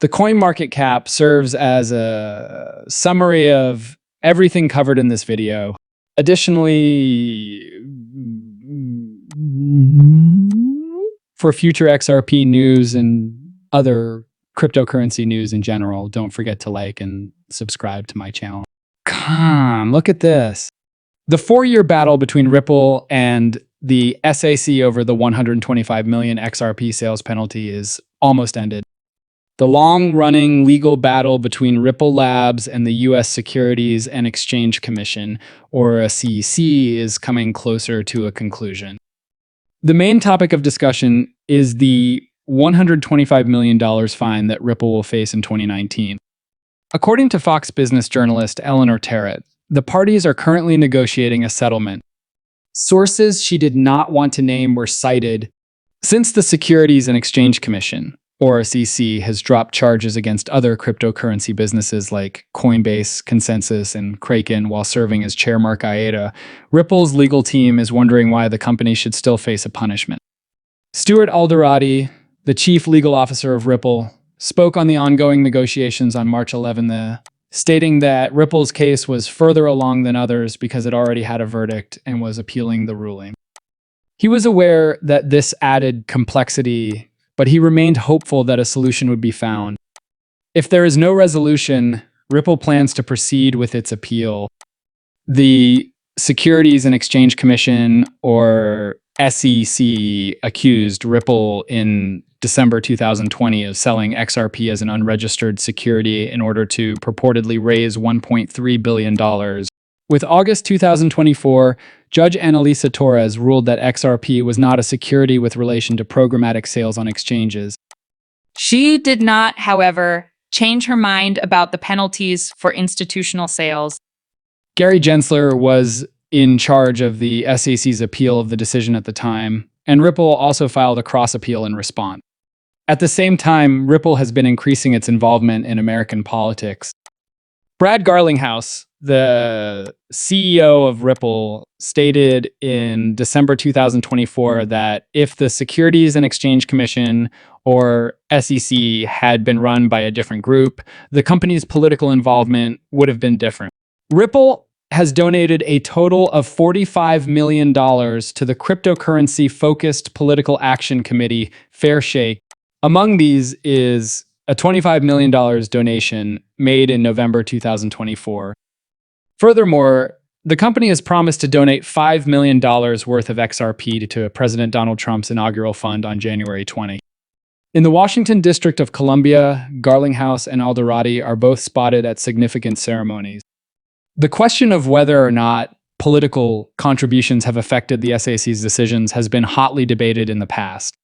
The coin market cap serves as a summary of everything covered in this video. Additionally, for future XRP news and other cryptocurrency news in general, don't forget to like and subscribe to my channel. Come on, look at this. The 4-year battle between Ripple and the SEC over the 125 million XRP sales penalty is almost ended. The long-running legal battle between Ripple Labs and the U.S. Securities and Exchange Commission, or SEC, is coming closer to a conclusion. The main topic of discussion is the $125 million fine that Ripple will face in 2019. According to Fox Business journalist Eleanor Terrett, the parties are currently negotiating a settlement. Sources she did not want to name were cited. Since the Securities and Exchange Commission, or SEC, has dropped charges against other cryptocurrency businesses like Coinbase, Consensus, and Kraken while serving as chairman IATA, Ripple's legal team is wondering why the company should still face a punishment. Stuart Alderati, the chief legal officer of Ripple, spoke on the ongoing negotiations on March 11, stating that Ripple's case was further along than others because it already had a verdict and was appealing the ruling. He was aware that this added complexity, but he remained hopeful that a solution would be found. If there is no resolution, Ripple plans to proceed with its appeal. The Securities and Exchange Commission, or SEC, accused Ripple in December 2020 of selling XRP as an unregistered security in order to purportedly raise $1.3 billion. With August 2024, Judge Annalisa Torres ruled that XRP was not a security with relation to programmatic sales on exchanges. She did not, however, change her mind about the penalties for institutional sales. Gary Gensler was in charge of the SEC's appeal of the decision at the time, and Ripple also filed a cross-appeal in response. At the same time, Ripple has been increasing its involvement in American politics. Brad Garlinghouse, the CEO of Ripple, stated in December 2024 that if the Securities and Exchange Commission, or SEC, had been run by a different group, the company's political involvement would have been different. Ripple has donated a total of $45 million to the cryptocurrency-focused political action committee, Fairshake. Among these is a $25 million donation made in November 2024. Furthermore, the company has promised to donate $5 million worth of XRP to President Donald Trump's inaugural fund on January 20. In the Washington District of Columbia, Garlinghouse and Alderati are both spotted at significant ceremonies. The question of whether or not political contributions have affected the SEC's decisions has been hotly debated in the past.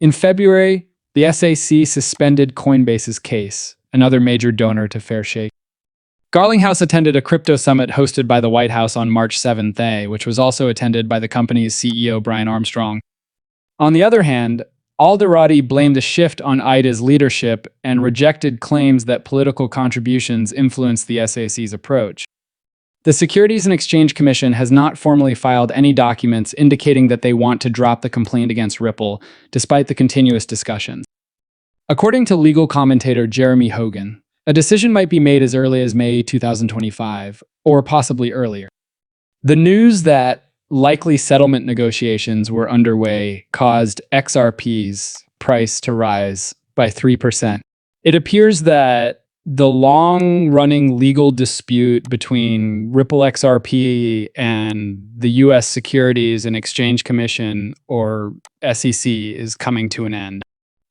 In February, the SEC suspended Coinbase's case, another major donor to Fairshake. Garlinghouse attended a crypto summit hosted by the White House on March 7th, which was also attended by the company's CEO Brian Armstrong. On the other hand, Alderati blamed a shift on IDA's leadership and rejected claims that political contributions influenced the SEC's approach. The Securities and Exchange Commission has not formally filed any documents indicating that they want to drop the complaint against Ripple, despite the continuous discussions. According to legal commentator Jeremy Hogan, a decision might be made as early as May 2025, or possibly earlier. The news that likely settlement negotiations were underway caused XRP's price to rise by 3%. It appears that the long-running legal dispute between Ripple XRP and the U.S. Securities and Exchange Commission, or SEC, is coming to an end.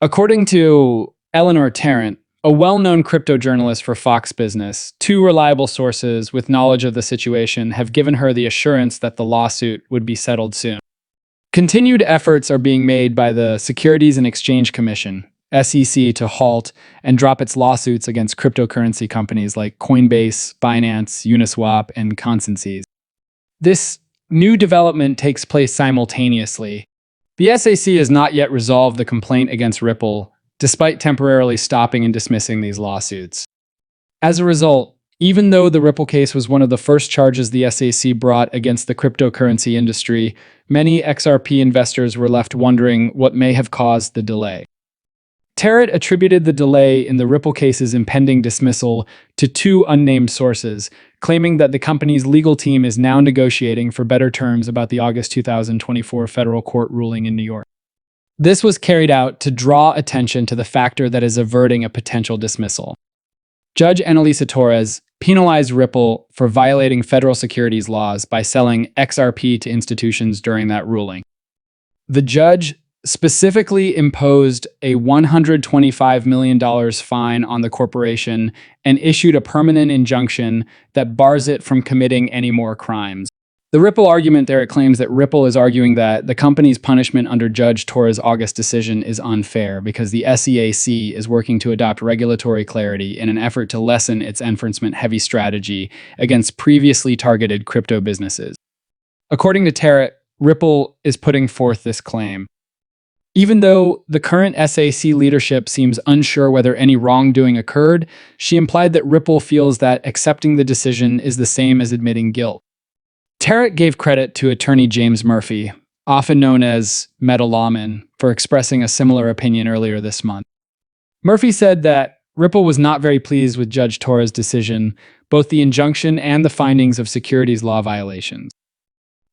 According to Eleanor Terrett, a well-known crypto journalist for Fox Business, two reliable sources with knowledge of the situation have given her the assurance that the lawsuit would be settled soon. Continued efforts are being made by the Securities and Exchange Commission, SEC, to halt and drop its lawsuits against cryptocurrency companies like Coinbase, Binance, Uniswap, and Consensus. This new development takes place simultaneously. The SEC has not yet resolved the complaint against Ripple, despite temporarily stopping and dismissing these lawsuits. As a result, even though the Ripple case was one of the first charges the SEC brought against the cryptocurrency industry, many XRP investors were left wondering what may have caused the delay. Tarrant attributed the delay in the Ripple case's impending dismissal to two unnamed sources, claiming that the company's legal team is now negotiating for better terms about the August 2024 federal court ruling in New York. This was carried out to draw attention to the factor that is averting a potential dismissal. Judge Annalisa Torres penalized Ripple for violating federal securities laws by selling XRP to institutions during that ruling. The judge specifically imposed a $125 million fine on the corporation and issued a permanent injunction that bars it from committing any more crimes. The Ripple argument there, it claims that Ripple is arguing that the company's punishment under Judge Torres' August decision is unfair because the SEC is working to adopt regulatory clarity in an effort to lessen its enforcement-heavy strategy against previously targeted crypto businesses. According to Tarrant, Ripple is putting forth this claim. Even though the current SEC leadership seems unsure whether any wrongdoing occurred, she implied that Ripple feels that accepting the decision is the same as admitting guilt. Tarrant gave credit to attorney James Murphy, often known as Meta Lawman, for expressing a similar opinion earlier this month. Murphy said that Ripple was not very pleased with Judge Torres' decision, both the injunction and the findings of securities law violations.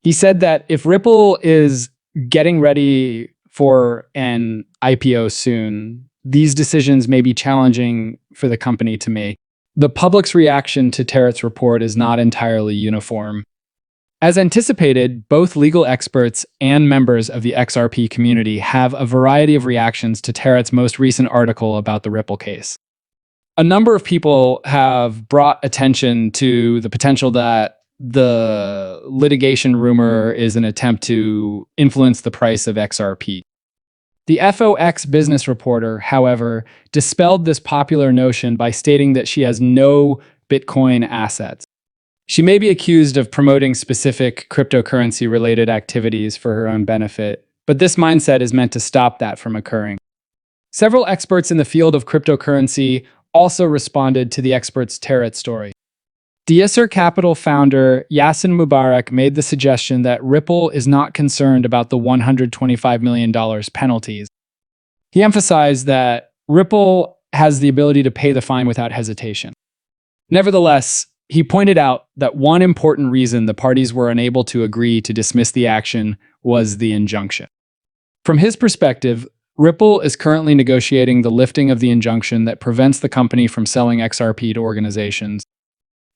He said that if Ripple is getting ready for an IPO soon, these decisions may be challenging for the company to make. The public's reaction to Tarrant's report is not entirely uniform. As anticipated, both legal experts and members of the XRP community have a variety of reactions to Tarrant's most recent article about the Ripple case. A number of people have brought attention to the potential that the litigation rumor is an attempt to influence the price of XRP. The FOX business reporter, however, dispelled this popular notion by stating that she has no Bitcoin assets. She may be accused of promoting specific cryptocurrency-related activities for her own benefit, but this mindset is meant to stop that from occurring. Several experts in the field of cryptocurrency also responded to the expert's Tarrant story. Diaser Capital founder Yasin Mubarak made the suggestion that Ripple is not concerned about the $125 million penalties. He emphasized that Ripple has the ability to pay the fine without hesitation. Nevertheless, he pointed out that one important reason the parties were unable to agree to dismiss the action was the injunction. From his perspective, Ripple is currently negotiating the lifting of the injunction that prevents the company from selling XRP to organizations.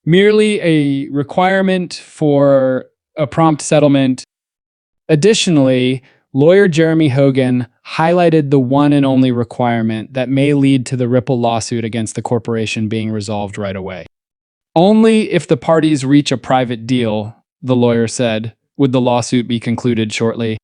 Merely a requirement for a prompt settlement. Additionally, lawyer Jeremy Hogan highlighted the one and only requirement that may lead to the Ripple lawsuit against the corporation being resolved right away. Only if the parties reach a private deal, the lawyer said, would the lawsuit be concluded shortly.